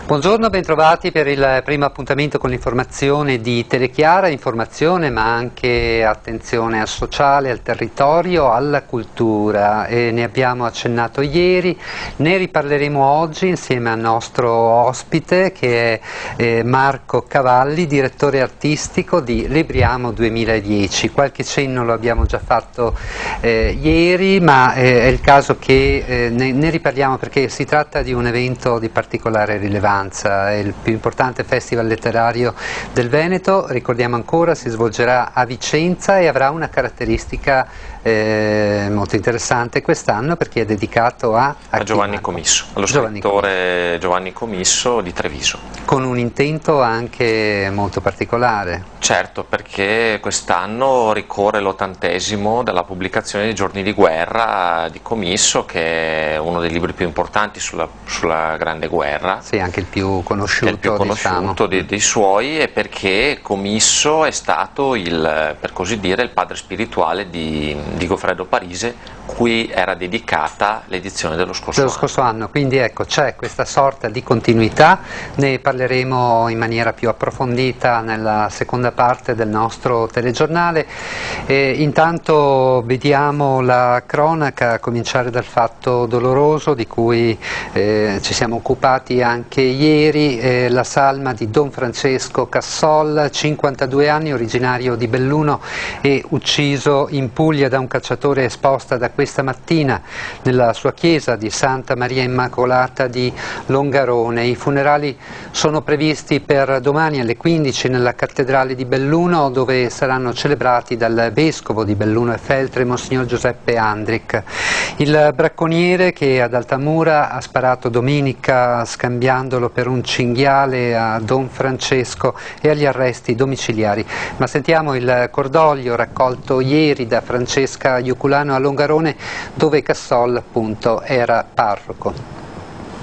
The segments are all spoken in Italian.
Buongiorno, bentrovati per il primo appuntamento con l'informazione di Telechiara, informazione ma anche attenzione al sociale, al territorio, alla cultura. Ne abbiamo accennato ieri, ne riparleremo oggi insieme al nostro ospite che è Marco Cavalli, direttore artistico di Libriamo 2010. Qualche cenno lo abbiamo già fatto ieri, ma è il caso che ne riparliamo perché si tratta di un evento di particolare rilevanza. È il più importante festival letterario del Veneto, ricordiamo ancora, si svolgerà a Vicenza e avrà una caratteristica molto interessante quest'anno perché è dedicato a Giovanni Comisso, allo scrittore Giovanni Comisso di Treviso. Con un intento anche molto particolare. Certo, perché quest'anno ricorre l'80° della pubblicazione dei Giorni di guerra di Comisso, che è uno dei libri più importanti sulla Grande Guerra. Sì, anche il più conosciuto, diciamo. dei suoi, e perché Comisso è stato per così dire, il padre spirituale di Goffredo Parise, cui era dedicata l'edizione dello scorso anno. Quindi ecco, c'è questa sorta di continuità, ne parleremo in maniera più approfondita nella seconda parte del nostro telegiornale. Intanto vediamo la cronaca, a cominciare dal fatto doloroso di cui ci siamo occupati anche ieri, la salma di Don Francesco Cassol, 52 anni, originario di Belluno e ucciso in Puglia da un cacciatore, esposta da questa mattina nella sua chiesa di Santa Maria Immacolata di Longarone. I funerali sono previsti per domani alle 15 nella cattedrale di Belluno, dove saranno celebrati dal vescovo di Belluno e Feltre, Monsignor Giuseppe Andric. Il bracconiere che ad Altamura ha sparato domenica scambiandolo per un cinghiale a Don Francesco e agli arresti domiciliari. Ma sentiamo il cordoglio raccolto ieri da Francesca Ioculano a Longarone, dove Cassol appunto era parroco.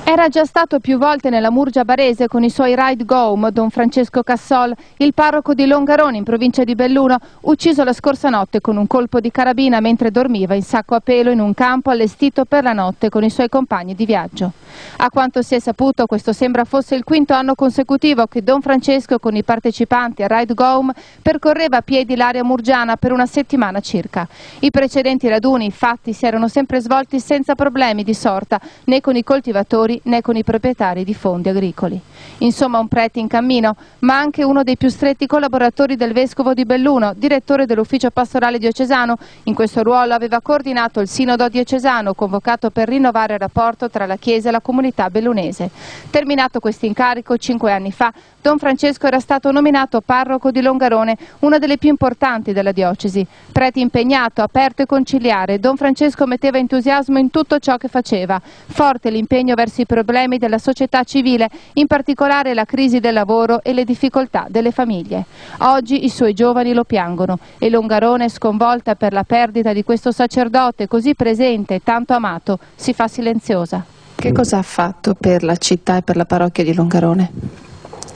Era già stato più volte nella Murgia Barese con i suoi ride Gome, Don Francesco Cassol, il parroco di Longarone in provincia di Belluno, ucciso la scorsa notte con un colpo di carabina mentre dormiva in sacco a pelo in un campo allestito per la notte con i suoi compagni di viaggio. A quanto si è saputo, questo sembra fosse il quinto anno consecutivo che Don Francesco con i partecipanti a ride Gome percorreva a piedi l'area murgiana per una settimana circa. I precedenti raduni, infatti, si erano sempre svolti senza problemi di sorta, né con i coltivatori né con i proprietari di fondi agricoli. Insomma, un prete in cammino, ma anche uno dei più stretti collaboratori del vescovo di Belluno, direttore dell'ufficio pastorale diocesano. In questo ruolo aveva coordinato il sinodo diocesano convocato per rinnovare il rapporto tra la Chiesa e la comunità bellunese. Terminato questo incarico 5 anni fa, Don Francesco era stato nominato parroco di Longarone, una delle più importanti della diocesi. Prete impegnato, aperto e conciliare, Don Francesco metteva entusiasmo in tutto ciò che faceva. Forte l'impegno verso i problemi della società civile, in particolare la crisi del lavoro e le difficoltà delle famiglie. Oggi i suoi giovani lo piangono e Longarone, sconvolta per la perdita di questo sacerdote così presente e tanto amato, si fa silenziosa. Che cosa ha fatto per la città e per la parrocchia di Longarone?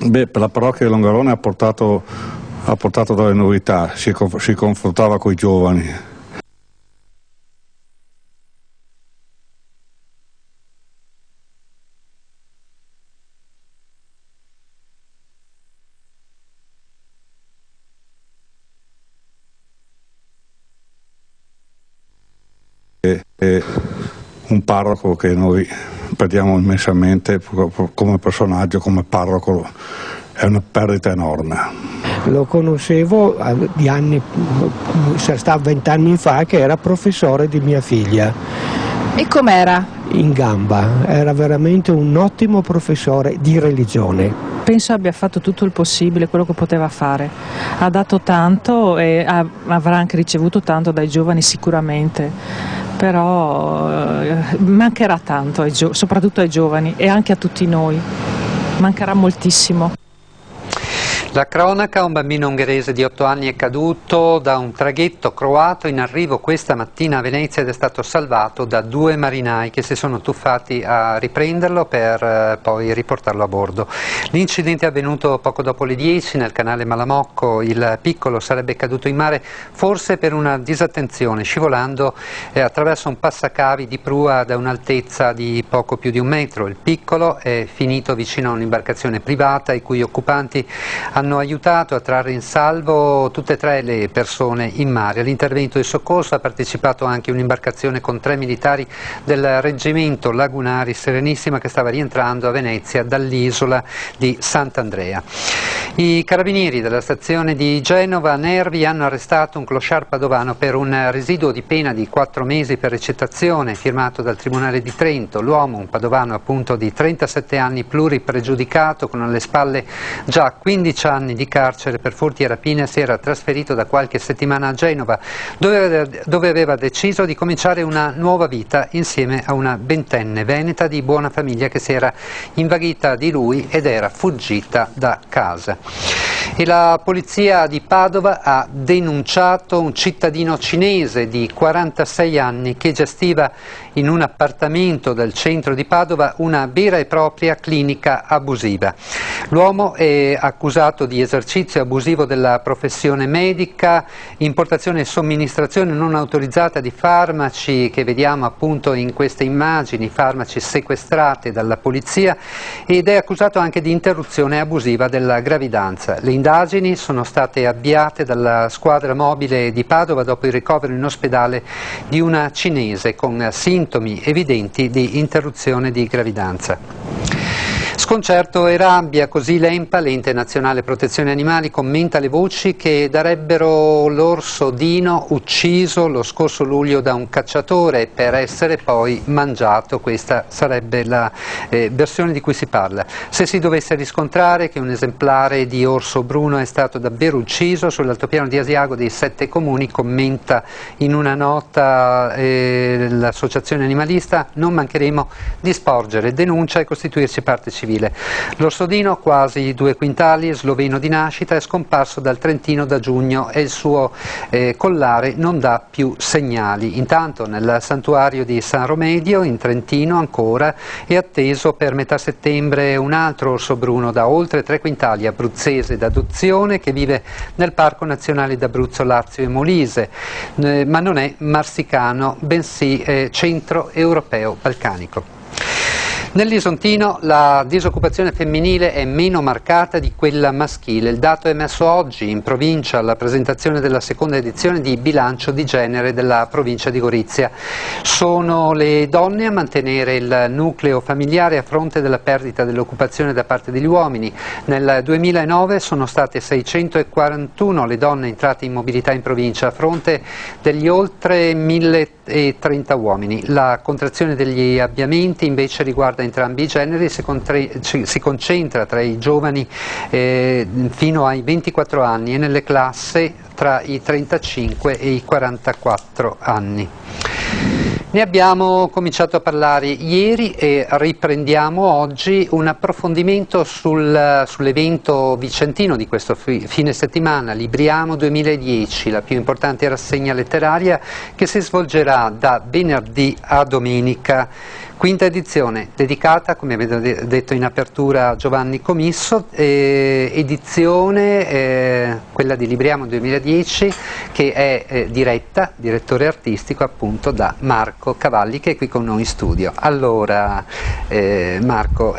Beh, per la parrocchia di Longarone ha portato delle novità, si confrontava con i giovani. È un parroco che noi perdiamo immensamente come personaggio, come parroco, è una perdita enorme. Lo conoscevo di anni, sta 20 anni fa, che era professore di mia figlia. E com'era? In gamba, era veramente un ottimo professore di religione. Penso abbia fatto tutto il possibile, quello che poteva fare. Ha dato tanto e avrà anche ricevuto tanto dai giovani sicuramente, però mancherà tanto, soprattutto ai giovani e anche a tutti noi. Mancherà moltissimo. La cronaca: un bambino ungherese di 8 anni è caduto da un traghetto croato in arrivo questa mattina a Venezia ed è stato salvato da 2 marinai che si sono tuffati a riprenderlo per poi riportarlo a bordo. L'incidente è avvenuto poco dopo le 10 nel canale Malamocco. Il piccolo sarebbe caduto in mare forse per una disattenzione, scivolando attraverso un passacavi di prua da un'altezza di poco più di 1 metro. Il piccolo è finito vicino a un'imbarcazione privata i cui occupanti hanno aiutato a trarre in salvo tutte e 3 le persone in mare. All'intervento di soccorso ha partecipato anche un'imbarcazione con 3 militari del reggimento Lagunari Serenissima che stava rientrando a Venezia dall'isola di Sant'Andrea. I carabinieri della stazione di Genova Nervi hanno arrestato un clochard padovano per un residuo di pena di 4 mesi per ricettazione firmato dal Tribunale di Trento. L'uomo, un padovano appunto di 37 anni pluripregiudicato con alle spalle già 15 anni di carcere per furti e rapine, si era trasferito da qualche settimana a Genova dove aveva deciso di cominciare una nuova vita insieme a una ventenne veneta di buona famiglia che si era invaghita di lui ed era fuggita da casa. E la polizia di Padova ha denunciato un cittadino cinese di 46 anni che gestiva in un appartamento del centro di Padova una vera e propria clinica abusiva. L'uomo è accusato di esercizio abusivo della professione medica, importazione e somministrazione non autorizzata di farmaci che vediamo appunto in queste immagini, farmaci sequestrati dalla polizia, ed è accusato anche di interruzione abusiva della gravidanza. Le indagini sono state avviate dalla squadra mobile di Padova dopo il ricovero in ospedale di una cinese con sintomi evidenti di interruzione di gravidanza. Sconcerto e rabbia, così l'ENPA, l'Ente Nazionale Protezione Animali, commenta le voci che darebbero l'orso Dino ucciso lo scorso luglio da un cacciatore per essere poi mangiato. Questa sarebbe la versione di cui si parla. Se si dovesse riscontrare che un esemplare di orso bruno è stato davvero ucciso sull'altopiano di Asiago dei 7 comuni, commenta in una nota l'associazione animalista, non mancheremo di sporgere denuncia e costituirci parte civile. L'orso Dino, quasi 2 quintali, sloveno di nascita, è scomparso dal Trentino da giugno e il suo collare non dà più segnali. Intanto nel santuario di San Romedio in Trentino ancora è atteso per metà settembre un altro orso bruno da oltre 3 quintali abruzzese d'adozione che vive nel Parco Nazionale d'Abruzzo, Lazio e Molise, ma non è marsicano bensì centro-europeo balcanico. Nell'Isontino la disoccupazione femminile è meno marcata di quella maschile. Il dato è emesso oggi in provincia alla presentazione della seconda edizione di bilancio di genere della provincia di Gorizia. Sono le donne a mantenere il nucleo familiare a fronte della perdita dell'occupazione da parte degli uomini. Nel 2009 sono state 641 le donne entrate in mobilità in provincia a fronte degli oltre 1030 uomini. La contrazione degli avviamenti invece riguarda entrambi i generi, si concentra tra i giovani fino ai 24 anni e nelle classi tra i 35 e i 44 anni. Ne abbiamo cominciato a parlare ieri e riprendiamo oggi un approfondimento sull'evento vicentino di questo fine settimana, Libriamo 2010, la più importante rassegna letteraria che si svolgerà da venerdì a domenica. Quinta edizione dedicata, come avete detto in apertura, a Giovanni Comisso, edizione quella di Libriamo 2010 che è direttore artistico appunto da Marco Cavalli, che è qui con noi in studio. Allora Marco,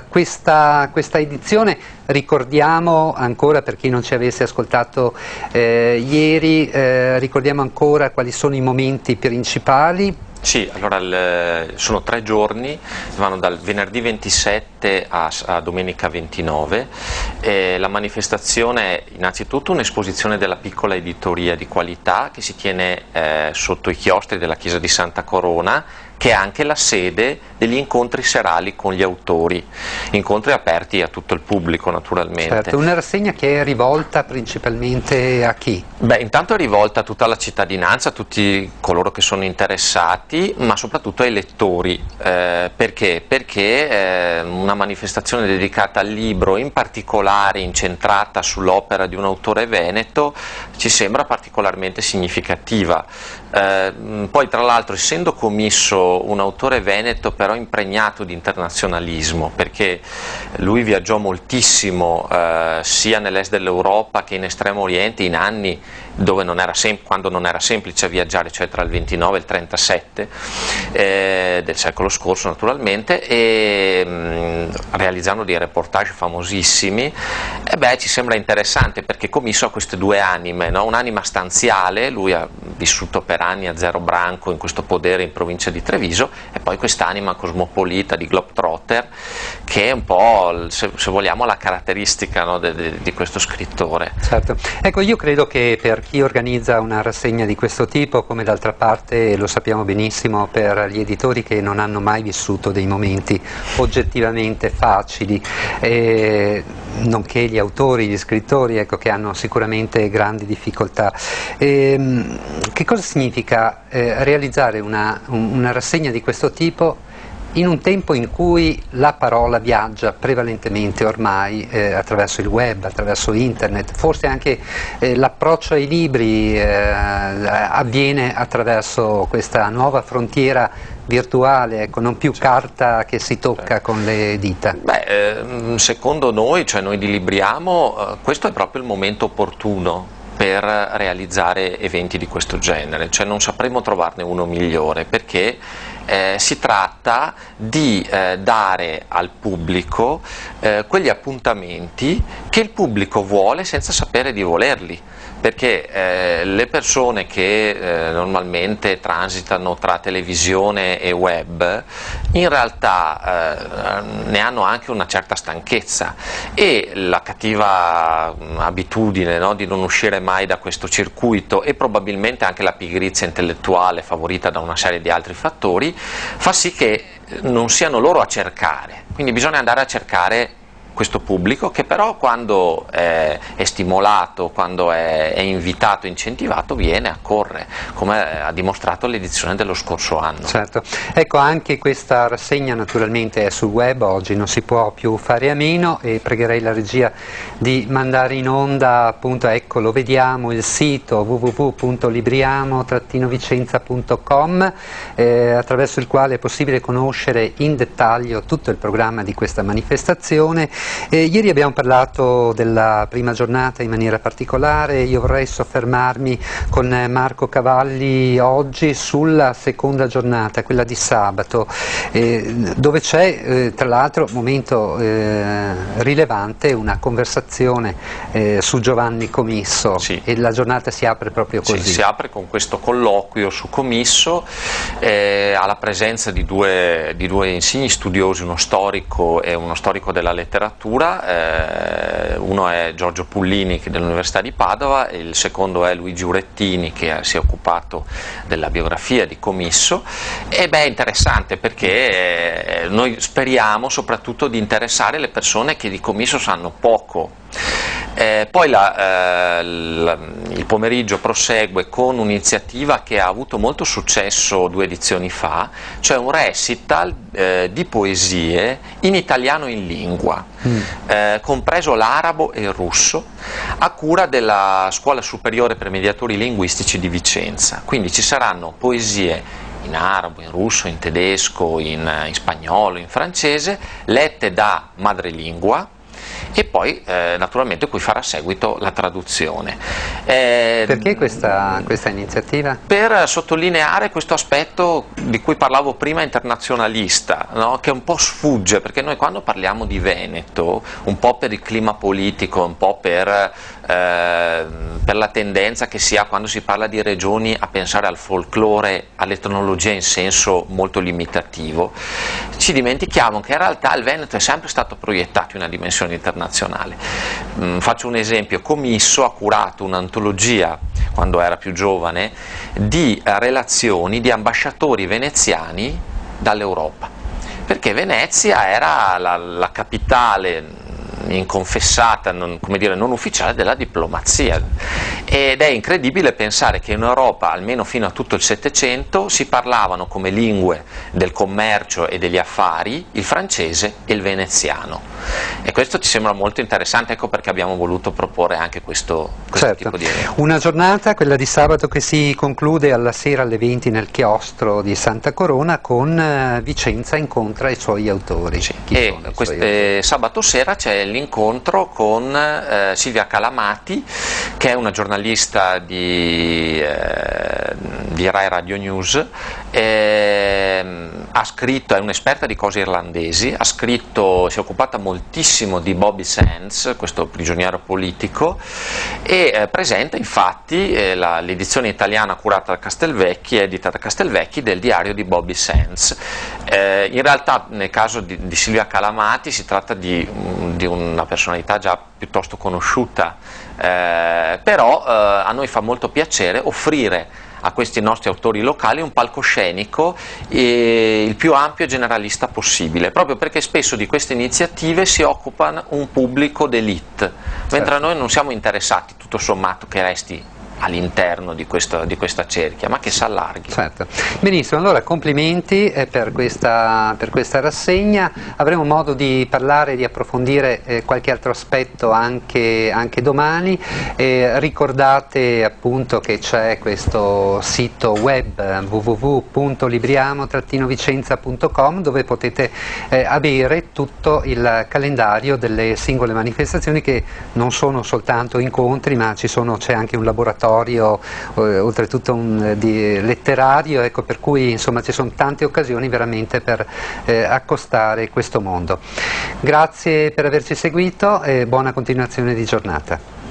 questa edizione, ricordiamo ancora per chi non ci avesse ascoltato ieri, ricordiamo ancora quali sono i momenti principali. Sì, allora sono 3 giorni, vanno dal venerdì 27 a domenica 29. La manifestazione è innanzitutto un'esposizione della piccola editoria di qualità che si tiene sotto i chiostri della chiesa di Santa Corona, che è anche la sede degli incontri serali con gli autori, incontri aperti a tutto il pubblico naturalmente. Certo, una rassegna che è rivolta principalmente a chi? Beh, intanto è rivolta a tutta la cittadinanza, a tutti coloro che sono interessati, ma soprattutto ai lettori. Perché? Perché una manifestazione dedicata al libro, in particolare incentrata sull'opera di un autore veneto, ci sembra particolarmente significativa. Poi tra l'altro, essendo commisso un autore veneto però impregnato di internazionalismo, perché lui viaggiò moltissimo sia nell'est dell'Europa che in Estremo Oriente in anni dove quando non era semplice viaggiare, cioè tra il 29 e il 37 del secolo scorso naturalmente, e realizzando dei reportage famosissimi, ci sembra interessante perché commisso a queste due anime, no? Un'anima stanziale, lui ha vissuto per anni a Zero Branco in questo podere in provincia di Treviso, e poi quest'anima cosmopolita di Globetrotter, che è un po', se vogliamo, la caratteristica, no, di questo scrittore. Certo. Ecco, io credo che per chi organizza una rassegna di questo tipo, come d'altra parte lo sappiamo benissimo per gli editori che non hanno mai vissuto dei momenti oggettivamente facili, nonché gli autori, gli scrittori, ecco, che hanno sicuramente grandi difficoltà. Che cosa significa realizzare una rassegna di questo tipo in un tempo in cui la parola viaggia prevalentemente ormai attraverso il web, attraverso internet, forse anche l'approccio ai libri avviene attraverso questa nuova frontiera virtuale, ecco, non più carta che si tocca con le dita? Secondo noi, cioè noi di Libriamo, questo è proprio il momento opportuno per realizzare eventi di questo genere, cioè non sapremo trovarne uno migliore, perché si tratta di dare al pubblico quegli appuntamenti che il pubblico vuole senza sapere di volerli, perché le persone che normalmente transitano tra televisione e web in realtà ne hanno anche una certa stanchezza, e la cattiva abitudine, no, di non uscire mai da questo circuito, e probabilmente anche la pigrizia intellettuale favorita da una serie di altri fattori, fa sì che non siano loro a cercare, quindi bisogna andare a cercare questo pubblico, che però quando è stimolato, quando è invitato, incentivato, viene, accorre, come ha dimostrato l'edizione dello scorso anno. Certo, ecco, anche questa rassegna naturalmente è sul web, oggi non si può più fare a meno, e pregherei la regia di mandare in onda, appunto, ecco, lo vediamo, il sito www.libriamo-vicenza.com, attraverso il quale è possibile conoscere in dettaglio tutto il programma di questa manifestazione. Ieri abbiamo parlato della prima giornata in maniera particolare, io vorrei soffermarmi con Marco Cavalli oggi sulla seconda giornata, quella di sabato, dove c'è tra l'altro momento rilevante, una conversazione su Giovanni Comisso. Sì. E la giornata si apre proprio così. Sì, si apre con questo colloquio su Comisso, alla presenza di due insigni studiosi, uno storico e uno storico della letteratura. Uno è Giorgio Pullini dell'Università di Padova, e il secondo è Luigi Urettini, che si è occupato della biografia di Comisso. E è interessante perché noi speriamo soprattutto di interessare le persone che di Comisso sanno poco. Poi il pomeriggio prosegue con un'iniziativa che ha avuto molto successo 2 edizioni fa, cioè un recital di poesie in italiano in lingua, compreso l'arabo e il russo, a cura della Scuola Superiore per Mediatori Linguistici di Vicenza. Quindi ci saranno poesie in arabo, in russo, in tedesco, in spagnolo, in francese, lette da madrelingua, e poi naturalmente cui farà seguito la traduzione. Perché questa iniziativa? Per sottolineare questo aspetto di cui parlavo prima, internazionalista, no? Che un po' sfugge, perché noi quando parliamo di Veneto, un po' per il clima politico, un po' per la tendenza che si ha quando si parla di regioni a pensare al folklore, all'etnologia in senso molto limitativo, ci dimentichiamo che in realtà il Veneto è sempre stato proiettato in una dimensione internazionale. Faccio un esempio: Comisso ha curato un'antologia, quando era più giovane, di relazioni di ambasciatori veneziani dall'Europa, perché Venezia era la capitale inconfessata, come dire, non ufficiale della diplomazia, ed è incredibile pensare che in Europa, almeno fino a tutto il Settecento, si parlavano come lingue del commercio e degli affari il francese e il veneziano, e questo ci sembra molto interessante, ecco perché abbiamo voluto proporre anche questo tipo di evento. Una giornata, quella di sabato, che si conclude alla sera alle 20 nel chiostro di Santa Corona con Vicenza incontra i suoi autori. Sì. E sabato sera c'è l'incontro con Silvia Calamati, che è una giornalista di Rai Radio News, ha scritto, è un'esperta di cose irlandesi, ha scritto, si è occupata moltissimo di Bobby Sands, questo prigioniero politico, e presenta infatti l'edizione italiana curata da Castelvecchi, edita da Castelvecchi, del diario di Bobby Sands. In realtà nel caso di Silvia Calamati si tratta di una personalità già piuttosto conosciuta, però a noi fa molto piacere offrire a questi nostri autori locali un palcoscenico il più ampio e generalista possibile, proprio perché spesso di queste iniziative si occupano un pubblico d'élite, mentre a noi non siamo interessati tutto sommato che resti all'interno di questa cerchia, ma che si allarghi. Certo. Benissimo, allora complimenti per questa rassegna, avremo modo di parlare, di approfondire qualche altro aspetto anche domani. Ricordate appunto che c'è questo sito web www.libriamo-vicenza.com, dove potete avere tutto il calendario delle singole manifestazioni, che non sono soltanto incontri, ma c'è anche un laboratorio, oltretutto letterario, ecco, per cui insomma ci sono tante occasioni veramente per accostare questo mondo. Grazie per averci seguito e buona continuazione di giornata.